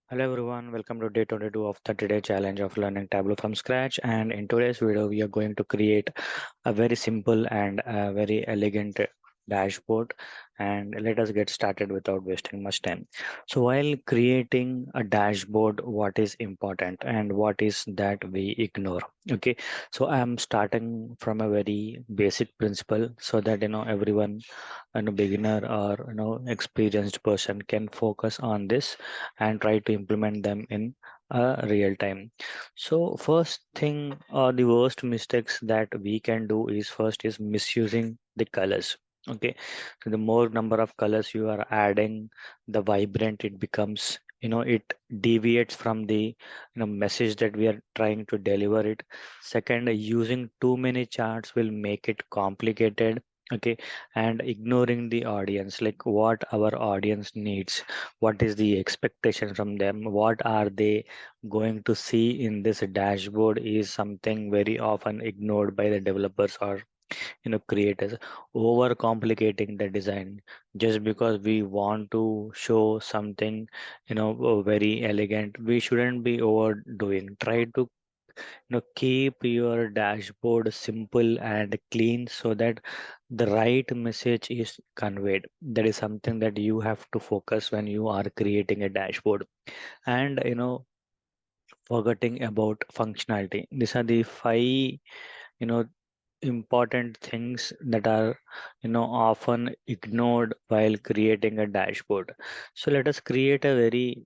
Hello everyone, welcome to day 22 of 30-day challenge of learning Tableau from scratch. And in today's video, we are going to create a very simple and a very elegant dashboard. And let us get started without wasting much time. So while creating a dashboard, what is important and what is that we ignore? Okay, so I am starting from a very basic principle so that everyone, beginner or experienced person can focus on this and try to implement them in real time. So first thing or the worst mistakes that we can do is first is misusing the colors. Okay, so the more number of colors you are adding, the vibrant it becomes. It deviates from the message that we are trying to deliver it. Second, using too many charts will make it complicated. Okay, and ignoring the audience, like what our audience needs, what is the expectation from them, what are they going to see in this dashboard is something very often ignored by the developers or creators. Over complicating the design just because we want to show something very elegant, we shouldn't be overdoing. Try to keep your dashboard simple and clean so that the right message is conveyed. That is something that you have to focus when you are creating a dashboard. And forgetting about functionality, these are the five you know important things that are often ignored while creating a dashboard. So let us create a very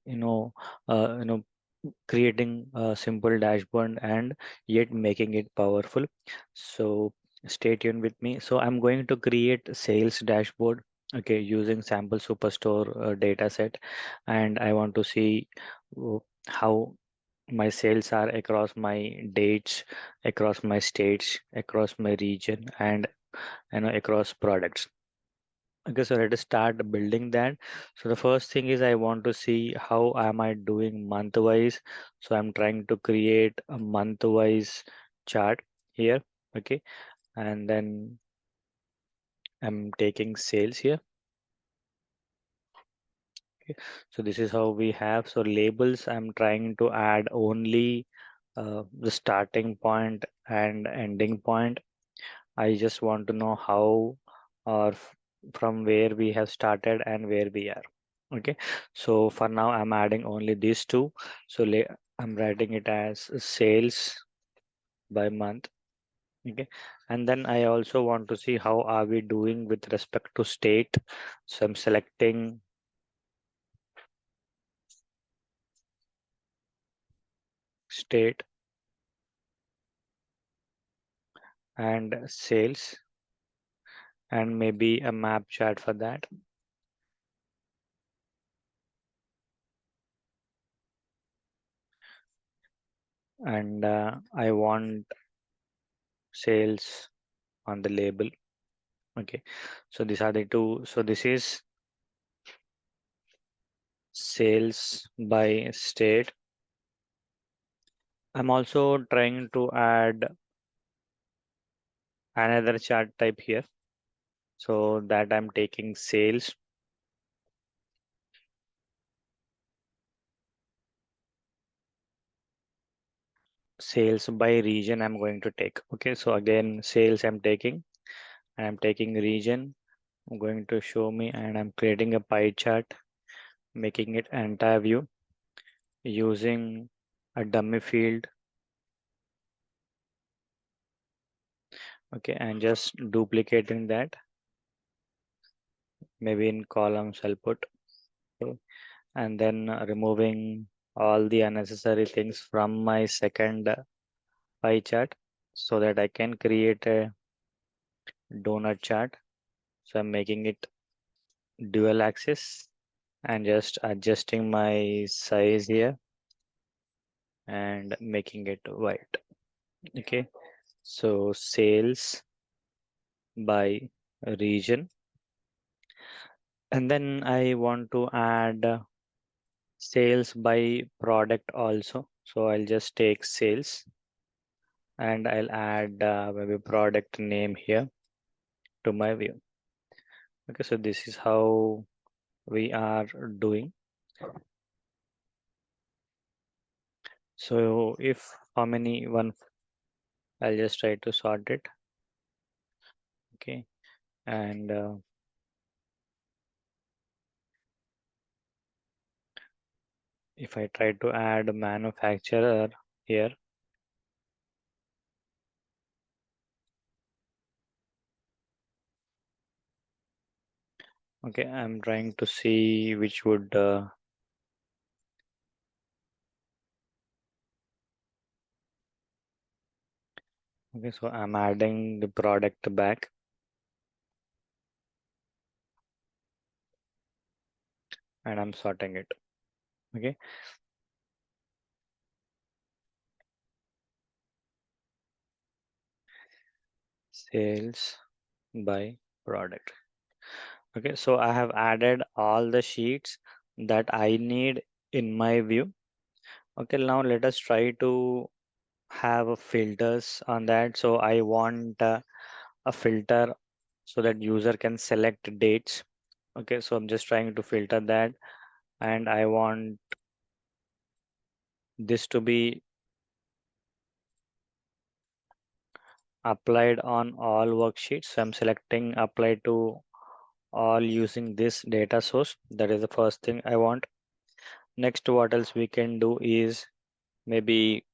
creating a simple dashboard and yet making it powerful. So stay tuned with me. So I'm going to create sales dashboard, okay, using sample superstore data set. And I want to see how my sales are across my dates, across my states, across my region, and across products. Okay, so let us start building that. So the first thing is I want to see how am I doing month wise. So I'm trying to create a month wise chart here. Okay, and then I'm taking sales here. Okay, so this is how we have. So labels, I'm trying to add only the starting point and ending point. I just want to know how or from where we have started and where we are. Okay, so for now I'm adding only these two. So I'm writing it as sales by month. Okay, and then I also want to see how are we doing with respect to state. So I'm selecting state and sales and maybe a map chart for that. And I want sales on the label. Okay, so these are the two. So this is sales by state. I'm also trying to add another chart type here so that I'm taking sales by region I'm going to take. Okay, so again sales I'm taking and I'm taking region. I'm going to show me and I'm creating a pie chart, making it entire view using a dummy field. Okay, and just duplicating that, maybe in columns I'll put. Okay, and then removing all the unnecessary things from my second pie chart so that I can create a donut chart. So I'm making it dual axis and just adjusting my size here and making it white. Okay, so sales by region, and then I want to add sales by product also. So I'll just take sales and I'll add maybe product name here to my view. Okay, so this is how we are doing. So if how many one, I'll just try to sort it. Okay. And if I try to add manufacturer here, okay, I'm trying to see which would, okay, so I'm adding the product back and I'm sorting it. Okay. Sales by product. Okay, so I have added all the sheets that I need in my view. Okay, now let us try to have a filters on that. So I want a filter so that user can select dates. Okay, so I'm just trying to filter that, and I want this to be applied on all worksheets. So I'm selecting apply to all using this data source. That is the first thing I want. Next, what else we can do is maybe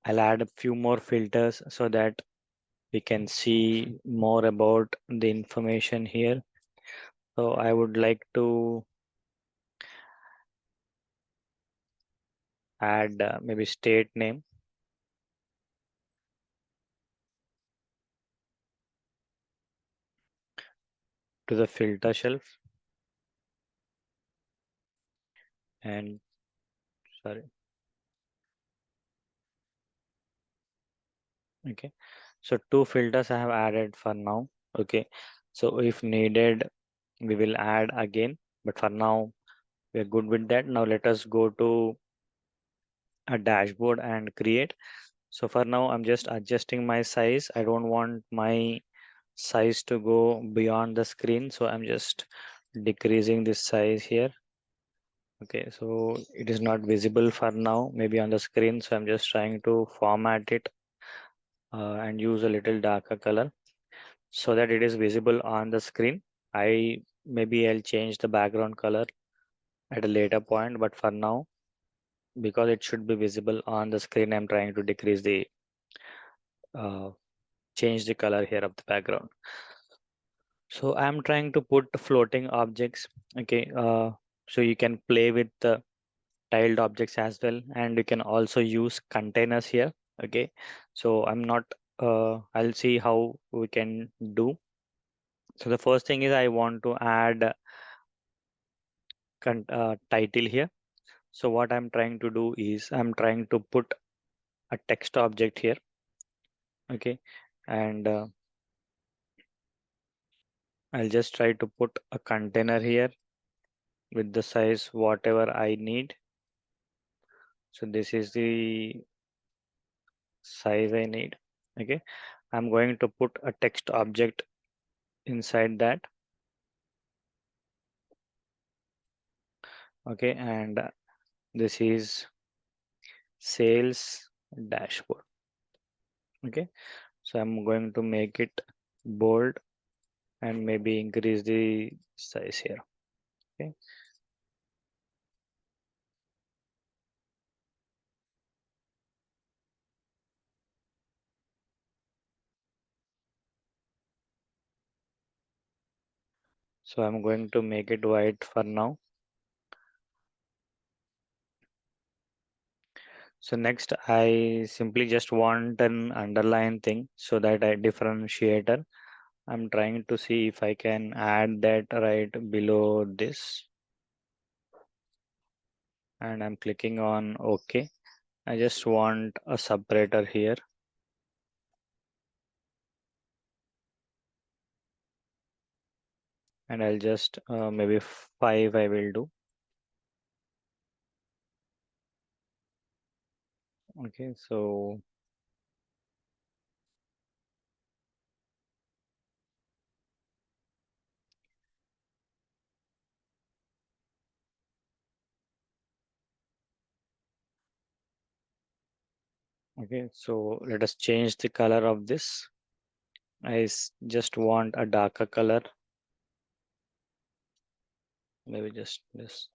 I'll add a few more filters so that we can see more about the information here. So I would like to add maybe state name to the filter shelf, and sorry. Okay, so two filters I have added for now. Okay, so if needed, we will add again, but for now we're good with that. Now let us go to a dashboard and create. So for now, I'm just adjusting my size. I don't want my size to go beyond the screen, so I'm just decreasing this size here. Okay, so it is not visible for now, maybe on the screen. So I'm just trying to format it and use a little darker color so that it is visible on the screen. I'll change the background color at a later point, but for now, because it should be visible on the screen, I'm trying to decrease the uh, change the color here of the background. So I'm trying to put floating objects. Okay, so you can play with the tiled objects as well, and you can also use containers here. Okay, so I'll see how we can do. So the first thing is I want to add title here. So what I'm trying to do is I'm trying to put a text object here. Okay, and I'll just try to put a container here with the size whatever I need. So this is the size I need. Okay, I'm going to put a text object inside that. Okay, and this is sales dashboard. Okay, so I'm going to make it bold and maybe increase the size here. Okay, so I'm going to make it white for now. So next, I simply just want an underline thing so that I differentiator. I'm trying to see if I can add that right below this, and I'm clicking on OK. I just want a separator here, and I'll just maybe 5 I will do. Okay, so Okay, so let us change the color of this. Just want a darker color, maybe just this.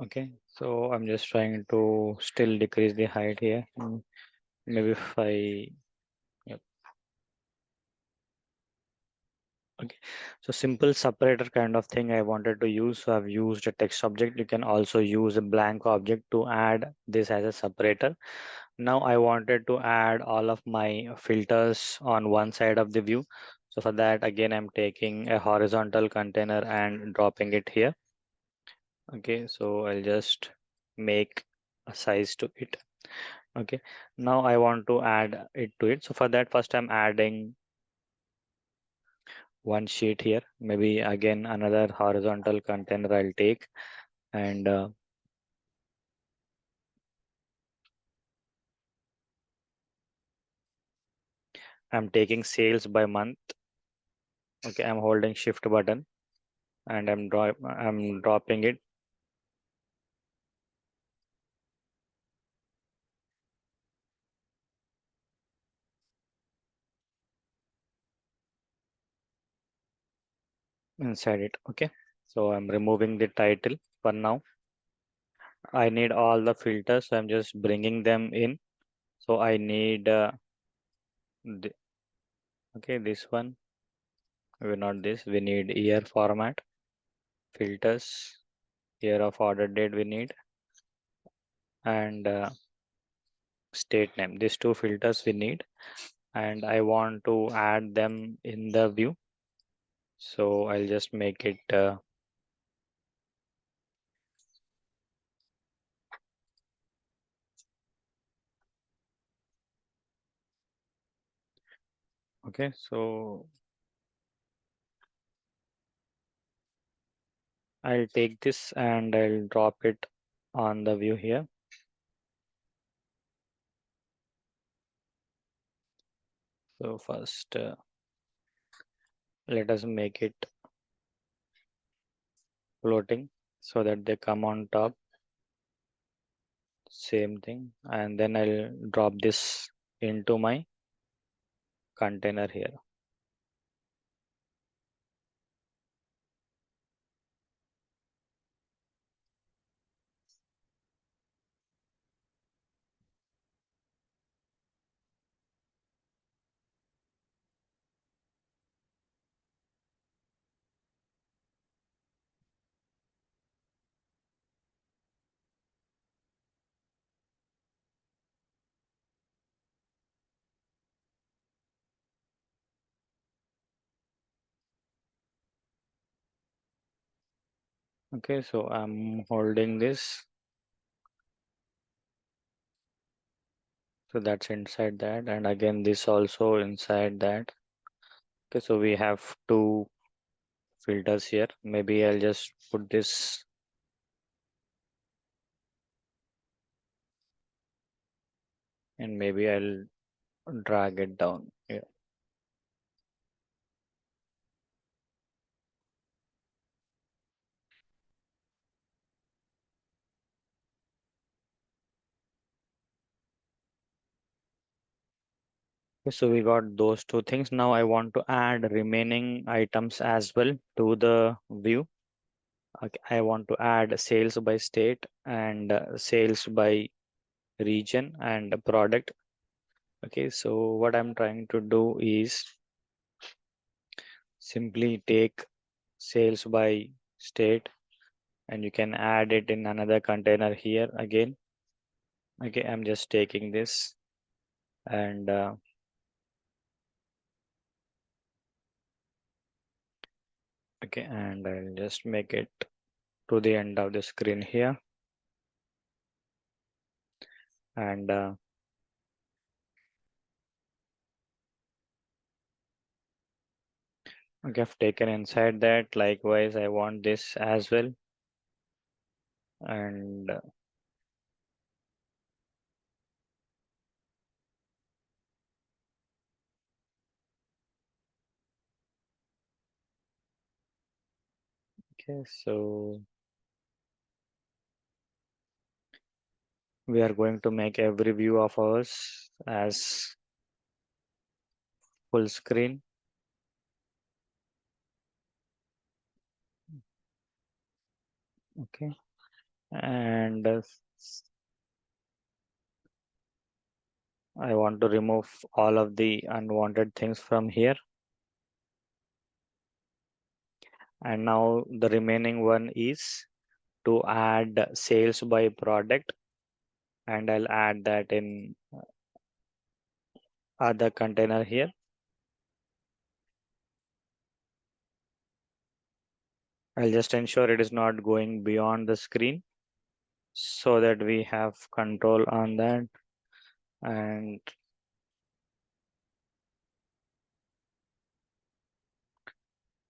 Okay, so I'm just trying to still decrease the height here. Maybe if I, yep. Okay, so simple separator kind of thing I wanted to use. So I've used a text object. You can also use a blank object to add this as a separator. Now I wanted to add all of my filters on one side of the view. So for that, again, I'm taking a horizontal container and dropping it here. Okay, so I'll just make a size to it. Okay, now I want to add it to it. So for that, first I'm adding one sheet here. Maybe again another horizontal container I'll take, and I'm taking sales by month. Okay, I'm holding shift button and I'm dropping it inside it. Okay, so I'm removing the title for now. I need all the filters, so I'm just bringing them in. So I need th okay, this one. We not this. We need year format, filters, year of order date we need, and state name. These two filters we need, and I want to add them in the view. So I'll just make it okay. So I'll take this and I'll drop it on the view here. So first, let us make it floating so that they come on top. Same thing, and then I'll drop this into my container here. Okay, so I'm holding this. So that's inside that, and again this also inside that. Okay, so we have two filters here. Maybe I'll just put this and maybe I'll drag it down. Yeah. Okay, so we got those two things. Now I want to add remaining items as well to the view. Okay, I want to add sales by state and sales by region and product. Okay, so what I'm trying to do is simply take sales by state and you can add it in another container here again. Okay, I'm just taking this and okay, and I'll just make it to the end of the screen here. And okay, I've taken inside that. Likewise, I want this as well. And Okay, so we are going to make every view of ours as full screen. Okay, and I want to remove all of the unwanted things from here. And now the remaining one is to add sales by product, and I'll add that in other container here. I'll just ensure it is not going beyond the screen so that we have control on that. And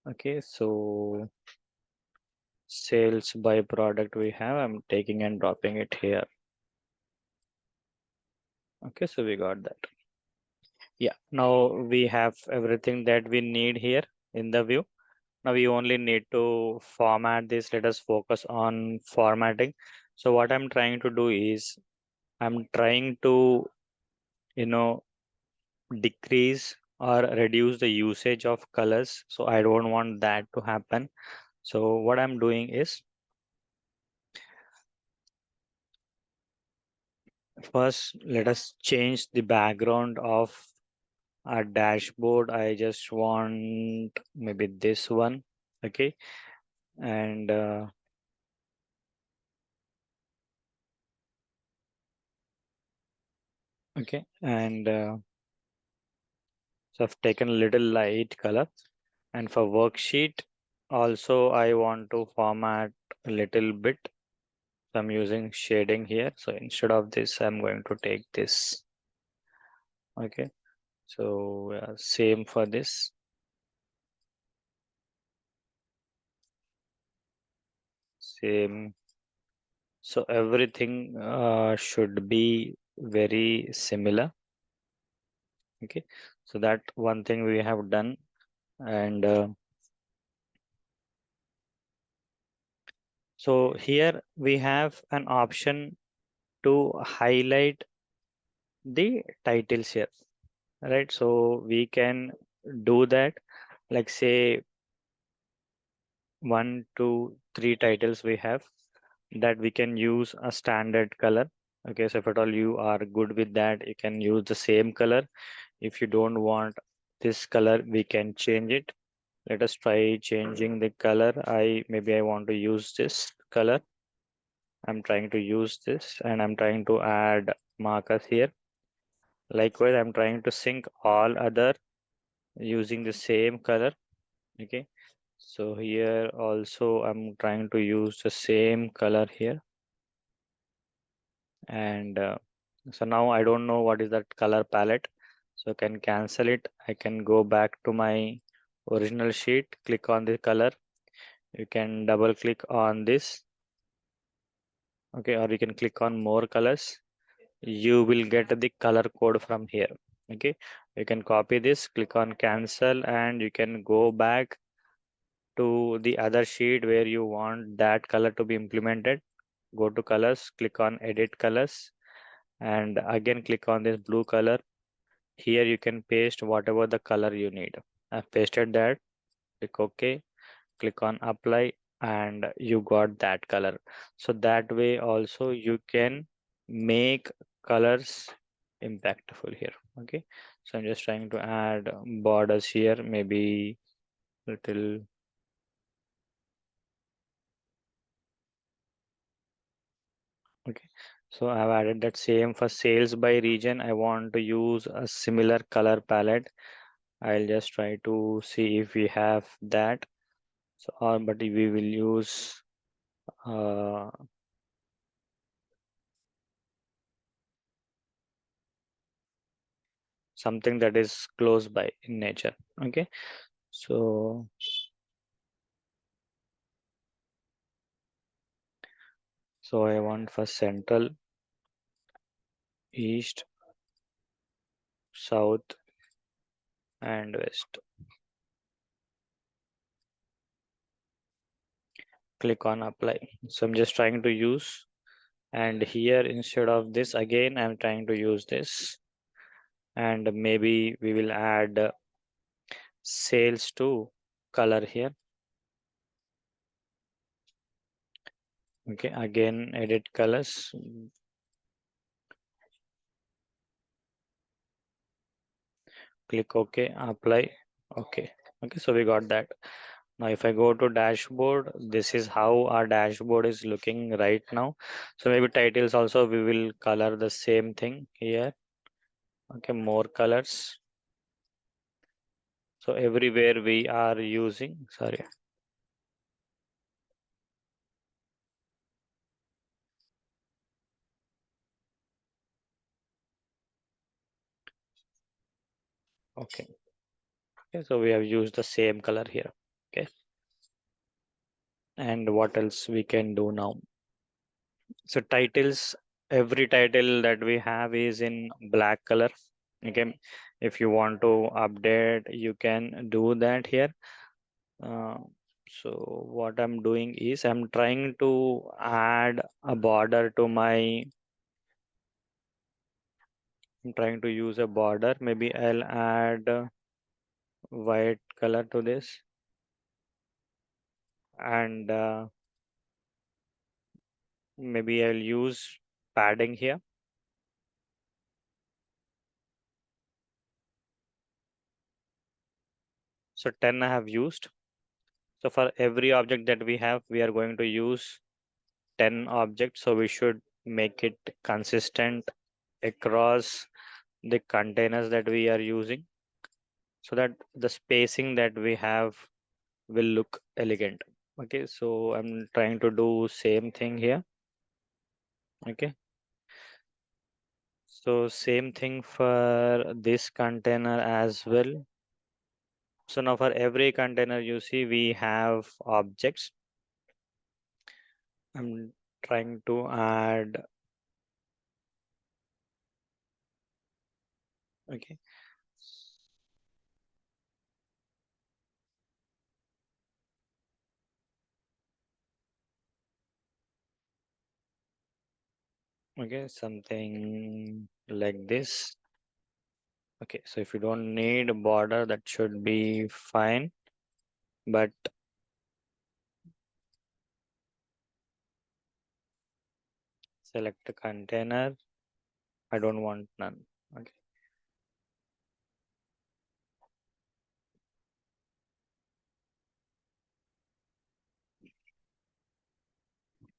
okay, so sales by product we have, I'm taking and dropping it here. Okay, so we got that. Yeah, now we have everything that we need here in the view. Now we only need to format this. Let us focus on formatting. So what I'm trying to do is I'm trying to, you know, decrease or reduce the usage of colors. So I don't want that to happen. So what I'm doing is first let us change the background of our dashboard. I just want maybe this one. Okay. And okay. And so I've taken a little light color. And for worksheet, also I want to format a little bit. So I'm using shading here. So instead of this, I'm going to take this. Okay. So same for this. Same. So everything should be very similar. Okay. So that one thing we have done. And so here we have an option to highlight the titles here, right? So we can do that, like say one, two, three titles we have that we can use a standard color. Okay, so if at all you are good with that, you can use the same color. If you don't want this color, we can change it. Let us try changing the color. Maybe I want to use this color. I'm trying to use this and I'm trying to add markers here. Likewise, I'm trying to sync all other using the same color. Okay, so here also I'm trying to use the same color here. And so now I don't know what is that color palette, so I can cancel it. I can go back to my original sheet, click on the color. You can double click on this. Okay, or you can click on more colors. You will get the color code from here. Okay, you can copy this, click on cancel, and you can go back to the other sheet where you want that color to be implemented. Go to colors, click on edit colors, and again click on this blue color. Here you can paste whatever the color you need. I've pasted that. Click OK, click on apply, and you got that color. So that way also you can make colors impactful here. Okay, so I'm just trying to add borders here, maybe little. Okay, so I've added that. Same for sales by region. I want to use a similar color palette. I'll just try to see if we have that. So, but we will use uh, something that is close by in nature. Okay, so I want for central, east, south, and west. Click on apply. So I'm just trying to use, and here instead of this again I'm trying to use this, and maybe we will add sales to color here. Okay, again edit colors. Click OK, apply. Okay. Okay, so we got that. Now if I go to dashboard, this is how our dashboard is looking right now. So maybe titles also we will color the same thing here. Okay, more colors. So everywhere we are using, sorry. Okay. Okay, so we have used the same color here. Okay. And what else we can do now? So titles, every title that we have is in black color. Okay. If you want to update, you can do that here. Uh, so what I'm doing is I'm trying to add a border to my, I'm trying to use a border. Maybe I'll add white color to this, and maybe I'll use padding here. So 10 I have used. So for every object that we have, we are going to use 10 objects. So we should make it consistent across the containers that we are using, so that the spacing that we have will look elegant. Okay, so I'm trying to do same thing here. Okay, so same thing for this container as well. So now for every container you see we have objects. I'm trying to add. Okay, okay, something like this. Okay, so if you don't need a border, that should be fine. But select a container. I don't want none. Okay.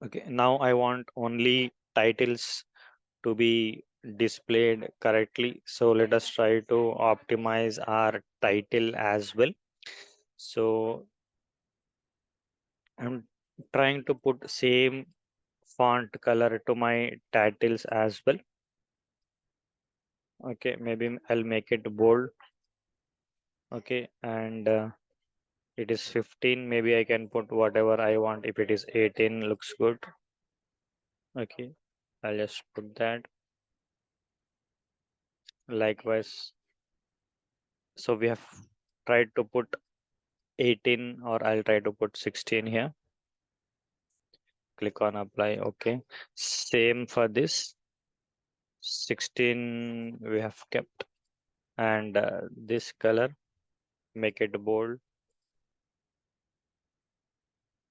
Okay. Now I want only titles to be displayed correctly. So let us try to optimize our title as well. So I'm trying to put same font color to my titles as well. Okay, maybe I'll make it bold. Okay, and it is 15. Maybe I can put whatever I want. If it is 18, looks good. Okay, I'll just put that. Likewise, so we have tried to put 18, or I'll try to put 16 here. Click on apply. Okay, same for this. 16 we have kept, and this color, make it bold.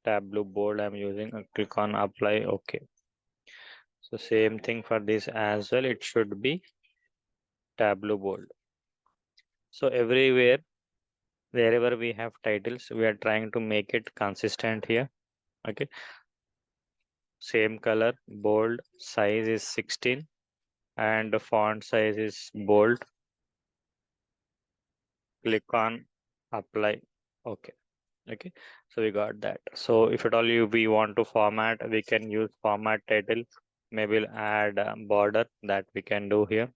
Tableau bold I'm using. Click on apply. Okay, so same thing for this as well. It should be Tableau bold. So everywhere, wherever we have titles, we are trying to make it consistent here. Okay, same color, bold, size is 16, and the font size is bold. Click on apply. Okay. Okay, so we got that. So if at all we want to format, we can use format title. Maybe we'll add a border that we can do here,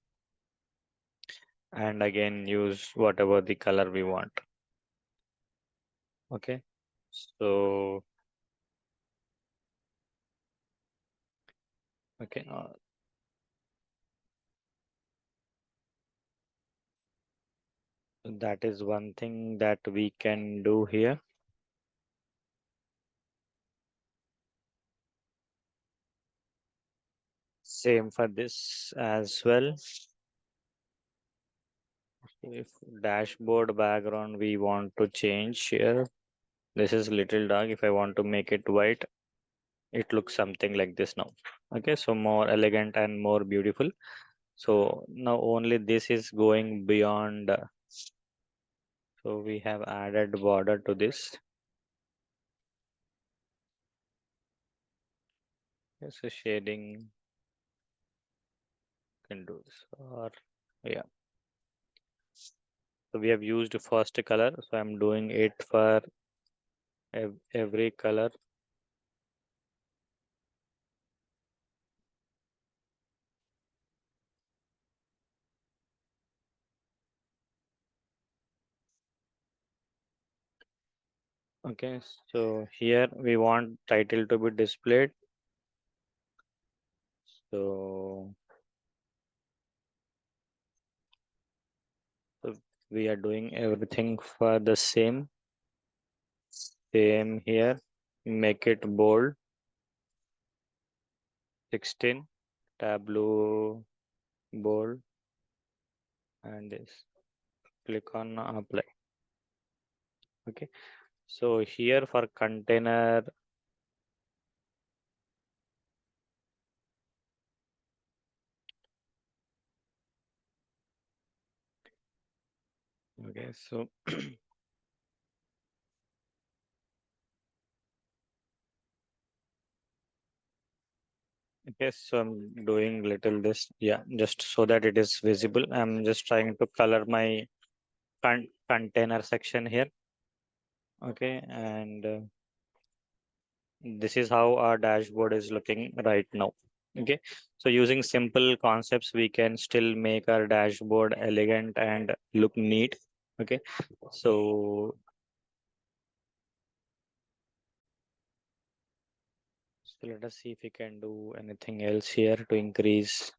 and again use whatever the color we want. Okay, so okay, that is one thing that we can do here. Same for this as well. If dashboard background we want to change here, this is little dark. If I want to make it white, it looks something like this now. Okay, so more elegant and more beautiful. So now only this is going beyond. So we have added border to this. Yes, so shading can do this. Or yeah, so we have used first color. So I'm doing it for every color. Okay, so here we want title to be displayed. So, so we are doing everything for the same here. Make it bold, 16, Tableau bold, and this. Click on apply. Okay, so here for container, okay, so okay, so I'm doing little this, yeah, just so that it is visible. I'm just trying to color my container section here. Okay, and this is how our dashboard is looking right now. Okay, so using simple concepts, we can still make our dashboard elegant and look neat. Okay, so, so let us see if we can do anything else here to increase.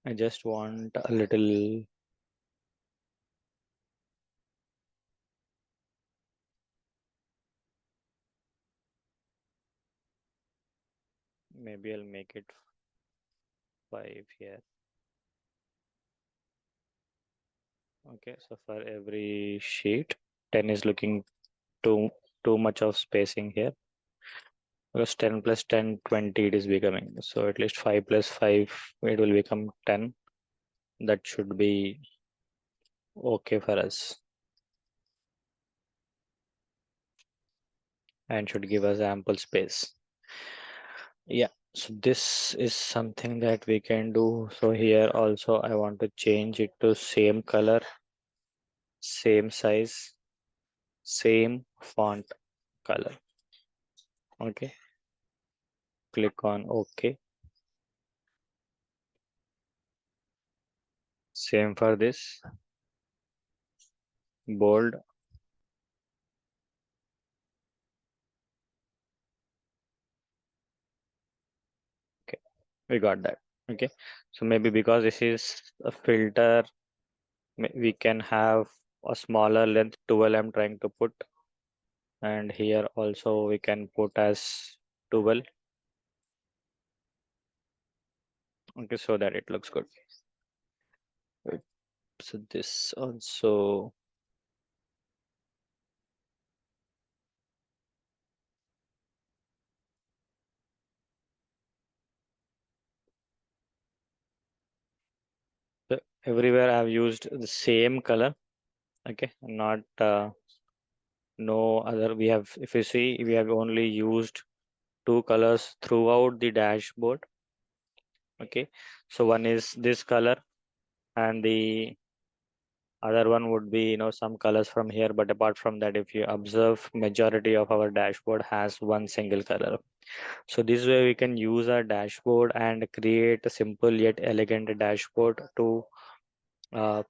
I just want a little, maybe I'll make it 5 here. Okay, so for every sheet, 10 is looking too much of spacing here. Because 10 plus 10, 20 it is becoming. So at least 5 plus 5, it will become 10. That should be okay for us and should give us ample space. Yeah, so this is something that we can do. So here also I want to change it to same color, same size, same font color. Okay, click on OK. Same for this, bold. Okay, we got that. Okay, so maybe because this is a filter, we can have a smaller length 12 I'm trying to put, and here also we can put as 12. Okay, so that it looks good. Right. So this also, so everywhere I've used the same color. Okay, not no other. We have, if you see, we have only used two colors throughout the dashboard. Okay, so one is this color and the other one would be, some colors from here. But apart from that, if you observe, majority of our dashboard has one single color. So this way we can use our dashboard and create a simple yet elegant dashboard to uh,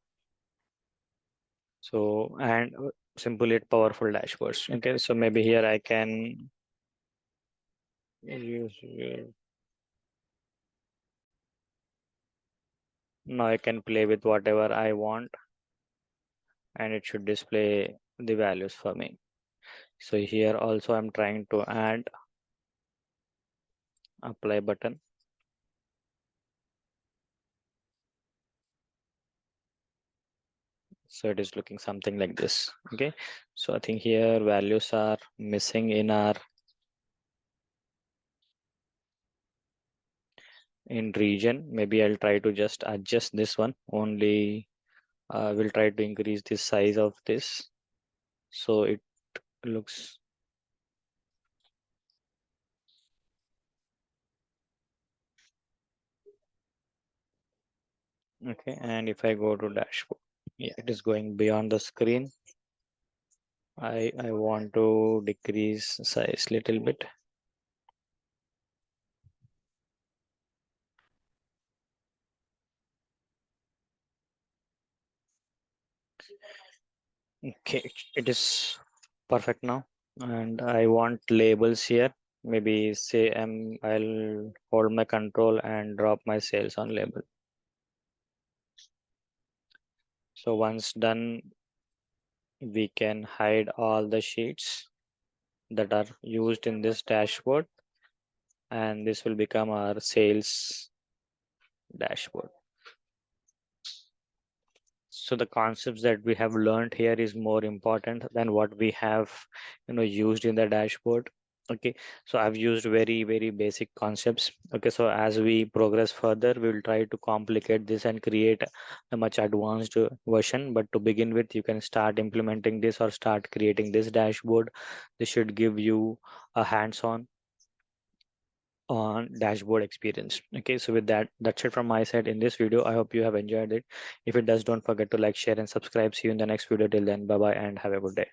and simple yet powerful dashboards. Okay, so maybe here I can use, now I can play with whatever I want and it should display the values for me. So here also I'm trying to add apply button. So it is looking something like this. Okay, so I think here values are missing in our in region. Maybe I'll try to just adjust this one only. We'll try to increase the size of this so it looks okay. And if I go to dashboard, yeah, it is going beyond the screen. I want to decrease size little bit. Okay, it is perfect now. And I want labels here. Maybe say I'll hold my control and drop my sales on label. So once done, we can hide all the sheets that are used in this dashboard, and this will become our sales dashboard. So the concepts that we have learned here is more important than what we have used in the dashboard. Okay, so I've used very basic concepts. Okay, so as we progress further, we will try to complicate this and create a much advanced version. But to begin with, you can start implementing this or start creating this dashboard. This should give you a hands-on on dashboard experience. Okay, so with that, that's it from my side in this video. I hope you have enjoyed it. If it does, don't forget to like, share, and subscribe. See you in the next video. Till then, bye bye, and have a good day.